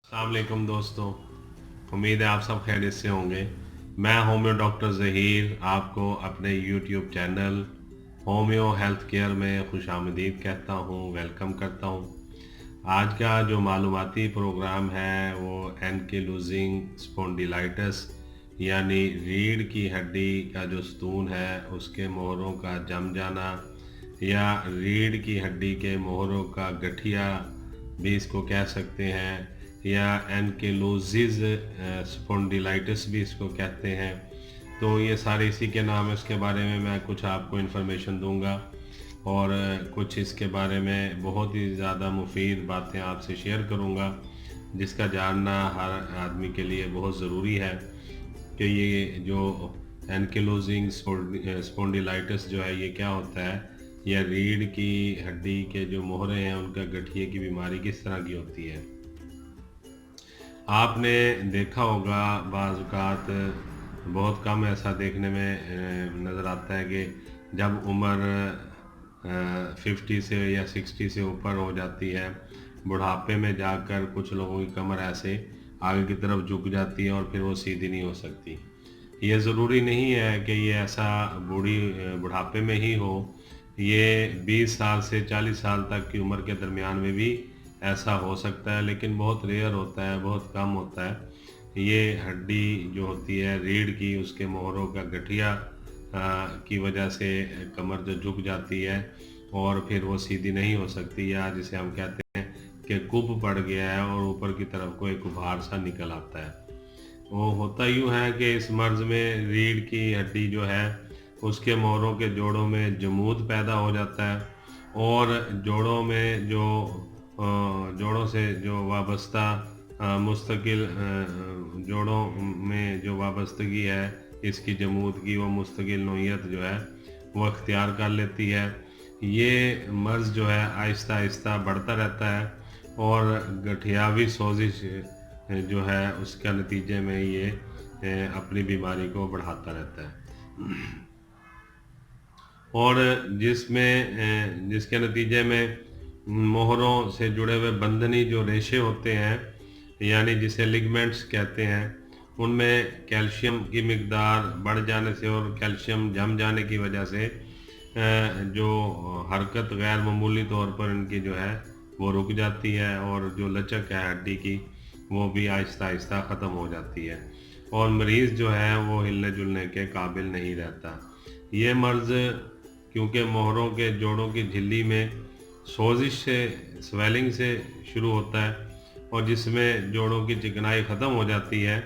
अस्सलाम वालेकुम दोस्तों, उम्मीद है आप सब खैरियत से होंगे। मैं होम्यो डॉक्टर ज़हीर आपको अपने YouTube channel homeo health care में खुशामदीद कहता हूँ, वेलकम करता हूँ। आज का जो मालूमाती प्रोग्राम है वो एनकिलोजिंग स्पॉन्डिलाइटिस यानी रीढ़ की हड्डी का जो स्तून है उसके मोहरों का जम जाना या रीढ़ की हड्डी के मोहरों का गठिया भी इसको कह सकते हैं, या एनकिलोजिस स्पॉन्डिलाइटिस भी इसको कहते हैं। तो ये सारे इसी के नाम है। इसके बारे में मैं कुछ आपको इन्फॉर्मेशन दूंगा और कुछ इसके बारे में बहुत ही ज़्यादा मुफीद बातें आपसे शेयर करूंगा, जिसका जानना हर आदमी के लिए बहुत ज़रूरी है कि ये जो एनकिलोजिंग स्पॉन्डिलाइटिस जो है ये क्या होता है, या रीढ़ की हड्डी के जो मोहरे हैं उनका गठिए की बीमारी किस तरह की होती है। आपने देखा होगा बाज़ औक़ात बहुत कम ऐसा देखने में नज़र आता है कि जब उम्र 50 से या 60 से ऊपर हो जाती है, बुढ़ापे में जाकर कुछ लोगों की कमर ऐसे आगे की तरफ झुक जाती है और फिर वो सीधी नहीं हो सकती। ये ज़रूरी नहीं है कि ये ऐसा बुढ़ापे में ही हो, ये 20 साल से 40 साल तक की उम्र के दरमियान में भी ऐसा हो सकता है, लेकिन बहुत रेयर होता है, बहुत कम होता है। ये हड्डी जो होती है रीढ़ की, उसके मोहरों का गठिया की वजह से कमर जो झुक जाती है और फिर वो सीधी नहीं हो सकती, या जिसे हम कहते हैं कि कुब पड़ गया है और ऊपर की तरफ को एक उभार सा निकल आता है। वो होता यूँ है कि इस मर्ज़ में रीढ़ की हड्डी जो है उसके मोहरों के जोड़ों में जमूद पैदा हो जाता है और जोड़ों में जो जोड़ों से जो वाबस्ता मुस्तकिल जोड़ों में जो वाबस्तगी है इसकी जमूद की, वो मुस्तकिल नोयत जो है वो अख्तियार कर लेती है। ये मर्ज़ जो है आहिस्ता आहिस्ता बढ़ता रहता है और गठियावी सोजिश जो है उसका नतीजे में ये अपनी बीमारी को बढ़ाता रहता है और जिसके नतीजे में मोहरों से जुड़े हुए बंधनी जो रेशे होते हैं, यानी जिसे लिगमेंट्स कहते हैं, उनमें कैल्शियम की मिकदार बढ़ जाने से और कैल्शियम जम जाने की वजह से जो हरकत गैर मामूली तौर पर इनकी जो है वो रुक जाती है और जो लचक है हड्डी की वो भी आहिस्ता आहिस्ता ख़त्म हो जाती है और मरीज़ जो है वो हिलने जुलने के काबिल नहीं रहता। ये मर्ज़ क्योंकि मोहरों के जोड़ों की झिल्ली में सोजिश से, स्वेलिंग से शुरू होता है और जिसमें जोड़ों की चिकनाई ख़त्म हो जाती है,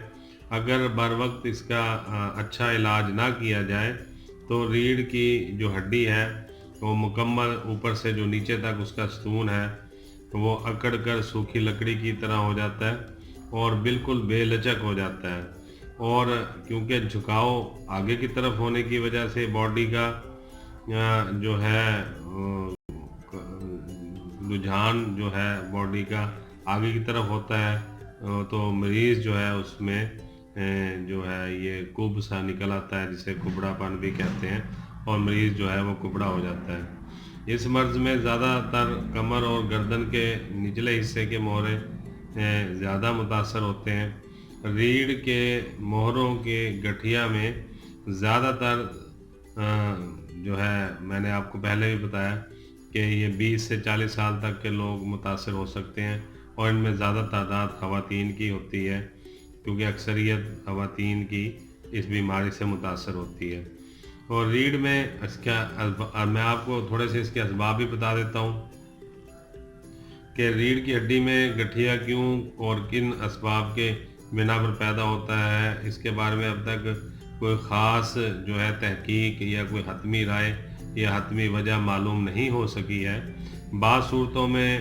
अगर बर वक्त इसका अच्छा इलाज ना किया जाए तो रीढ़ की जो हड्डी है वो मुकम्मल ऊपर से जो नीचे तक उसका स्तून है वो अकड़ कर सूखी लकड़ी की तरह हो जाता है और बिल्कुल बेलचक हो जाता है। और क्योंकि झुकाव आगे की तरफ होने की वजह से बॉडी का जो है रुझान जो है बॉडी का आगे की तरफ होता है, तो मरीज़ जो है उसमें जो है ये कुब सा निकल आता है, जिसे कुबड़ापन भी कहते हैं, और मरीज़ जो है वो कुबड़ा हो जाता है। इस मर्ज़ में ज़्यादातर कमर और गर्दन के निचले हिस्से के मोहरे ज़्यादा मुतासर होते हैं। रीढ़ के मोहरों के गठिया में ज़्यादातर जो है मैंने आपको पहले भी बताया कि ये 20 से 40 साल तक के लोग मुतासर हो सकते हैं और इनमें ज़्यादा तादाद ख़वातीन की होती है, क्योंकि अक्सरियत ख़वातीन की इस बीमारी से मुतासर होती है। और रीढ़ में इसका मैं आपको थोड़े से इसके असबाब भी बता देता हूँ कि रीढ़ की हड्डी में गठिया क्यों और किन असबाब के बिना पर पैदा होता है। इसके बारे में अब तक कोई ख़ास जो है तहकीक या कोई हतमी राय या हतमी वजह मालूम नहीं हो सकी है। बाज़ सूरतों में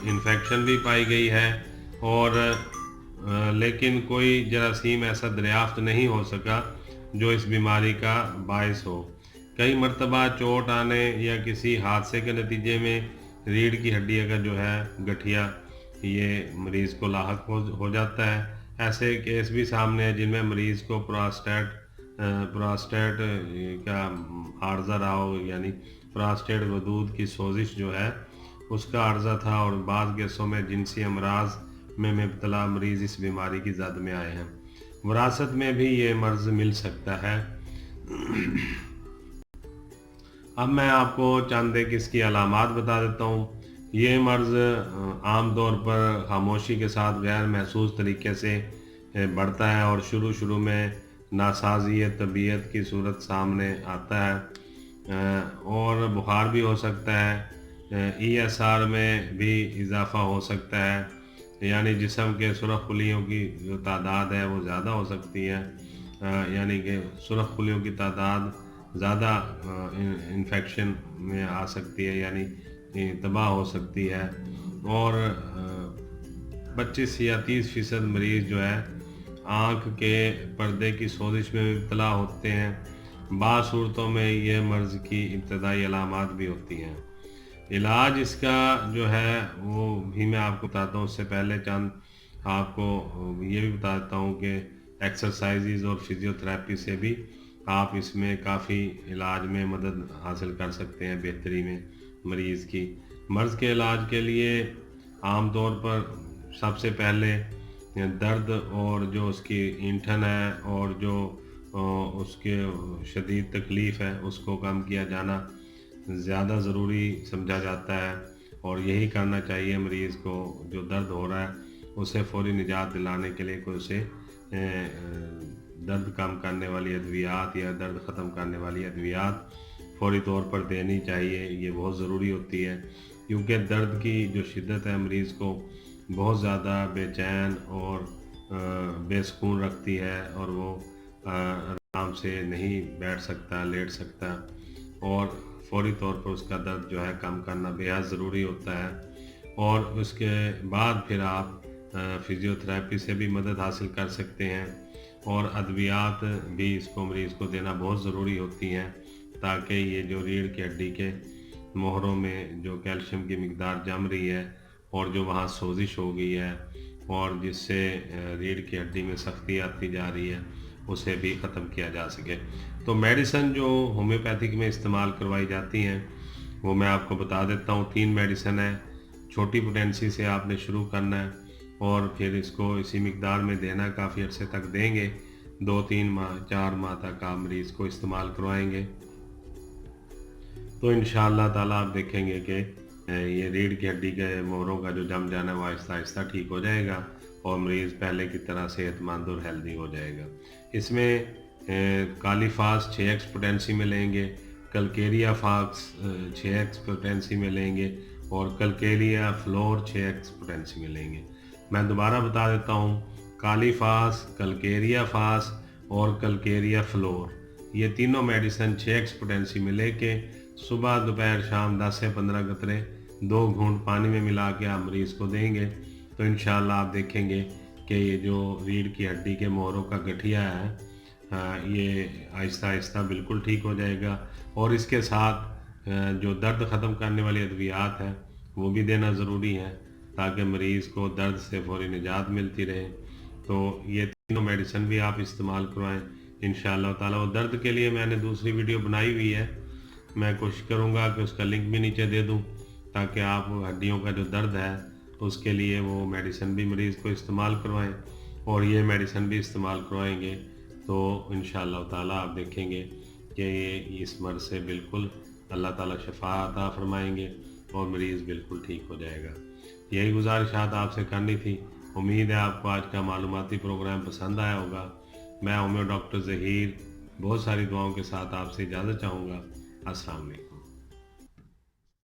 इन्फेक्शन भी पाई गई है और लेकिन कोई जरासीम ऐसा दरियाफ्त नहीं हो सका जो इस बीमारी का बायस हो। कई मरतबा चोट आने या किसी हादसे के नतीजे में रीढ़ की हड्डी का जो है गठिया ये मरीज़ को लाहक हो जाता है। ऐसे केस भी सामने हैं जिनमें मरीज़ को प्रोस्टेट का आर्ज़ा रहा हो, यानी प्रोस्टेट वदूद की सोजिश जो है उसका आर्ज़ा था, और बाज़ केसों में जिनसी अमराज में मुब्तला मरीज़ इस बीमारी की जद में आए हैं। विरासत में भी ये मर्ज़ मिल सकता है। अब मैं आपको चंद एक इसकी अलामात बता देता हूँ। ये मर्ज़ आम तौर पर खामोशी के साथ गैर महसूस तरीके से बढ़ता है और शुरू में नासाज़ी तबीयत की सूरत सामने आता है और बुखार भी हो सकता है। ESR में भी इजाफ़ा हो सकता है, यानी जिस्म के सुरख खुलियों की जो तादाद है वो ज़्यादा हो सकती है, यानी कि सुरख खुलियों की तादाद ज़्यादा इन्फेक्शन में आ सकती है, यानी तबाह हो सकती है। और 25 या 30% मरीज़ जो है आँख के पर्दे की सोजिश में मुब्तला होते हैं। बाज़ सूरतों में ये मर्ज़ की इब्तदाई अलामात भी होती हैं। इलाज इसका जो है वो भी मैं आपको बताता हूँ। उससे पहले चंद आपको ये भी बताता हूँ कि एक्सरसाइज़ और फिज़ियोथेरेपी से भी आप इसमें काफ़ी इलाज में मदद हासिल कर सकते हैं, बेहतरी में मरीज़ की। मर्ज़ के इलाज के लिए आम तौर पर सबसे पहले दर्द और जो उसकी ईंठन है और जो उसके शदीद तकलीफ़ है उसको कम किया जाना ज़्यादा ज़रूरी समझा जाता है, और यही करना चाहिए मरीज़ को। जो दर्द हो रहा है उसे फ़ौरी निजात दिलाने के लिए कोई उसे दर्द कम करने वाली अद्वियात या दर्द ख़त्म करने वाली अद्वियात फ़ौरी तौर पर देनी चाहिए। ये बहुत ज़रूरी होती है, क्योंकि दर्द की जो शिद्दत है मरीज़ को बहुत ज़्यादा बेचैन और बेसुकून रखती है, और वो आराम से नहीं बैठ सकता, लेट सकता, और फ़ौरी तौर पर उसका दर्द जो है कम करना बेहद ज़रूरी होता है। और उसके बाद फिर आप फिज़ियोथेरेपी से भी मदद हासिल कर सकते हैं, और अद्वियात भी इसको मरीज़ को देना बहुत ज़रूरी होती हैं, ताकि ये जो रीढ़ की हड्डी के मोहरों में जो कैल्शियम की मिकदार जम रही है और जो वहाँ सोजिश हो गई है और जिससे रीढ़ की हड्डी में सख्ती आती जा रही है उसे भी ख़त्म किया जा सके। तो मेडिसिन जो होम्योपैथिक में इस्तेमाल करवाई जाती हैं वो मैं आपको बता देता हूँ। 3 मेडिसिन है। छोटी पोटेंसी से आपने शुरू करना है और फिर इसको इसी मिकदार में देना, काफ़ी अरसे तक देंगे, 2-3 माह 4 माह तक आप मरीज़ को इस्तेमाल करवाएंगे तो इंशाअल्लाह ताला आप देखेंगे कि ये रीढ़ की हड्डी के मोहरों का जो जम जाना है वो आहिस्ता आहिस्ता ठीक हो जाएगा और मरीज़ पहले की तरह सेहतमंद और हेल्दी हो जाएगा। इसमें कालीफास 6x पोटेंसी में लेंगे, कलकेरिया फाक्स 6x पोटेंसी में लेंगे और कलकेरिया फ्लोर 6x पोटेंसी में लेंगे। मैं दोबारा बता देता हूँ, कालीफास, कलकेरिया फास और कलकेरिया फ्लोर, ये तीनों मेडिसिन 6x पोटेंसी में लेके सुबह दोपहर शाम 10 से 15 कतरे 2 घूंट पानी में मिला के आप मरीज़ को देंगे तो इंशाअल्लाह आप देखेंगे कि ये जो रीढ़ की हड्डी के मोहरों का गठिया है ये आहिस्ता आहिस्ता बिल्कुल ठीक हो जाएगा। और इसके साथ जो दर्द ख़त्म करने वाली अद्वियात हैं वो भी देना ज़रूरी है, ताकि मरीज़ को दर्द से फ़ौरी निजात मिलती रहे। तो ये तीनों मेडिसिन भी आप इस्तेमाल करवाएं इंशाअल्लाह ताला। और दर्द के लिए मैंने दूसरी वीडियो बनाई हुई है, मैं कोशिश करूँगा कि उसका लिंक भी नीचे दे दूँ, ताकि आप हड्डियों का जो दर्द है उसके लिए वो मेडिसिन भी मरीज़ को इस्तेमाल करवाएं और ये मेडिसिन भी इस्तेमाल करवाएंगे तो इंशाअल्लाह ताला आप देखेंगे कि ये इस मर्ज़ से बिल्कुल अल्लाह ताला शफा अता फरमाएंगे और मरीज़ बिल्कुल ठीक हो जाएगा। यही गुजारिशात आपसे करनी थी। उम्मीद है आपको आज का मालूमाती प्रोग्राम पसंद आया होगा। मैं होम्यो डॉक्टर ज़हीर बहुत सारी दुआओं के साथ आपसे इजाज़त चाहूँगा। अस्सलाम वालेकुम।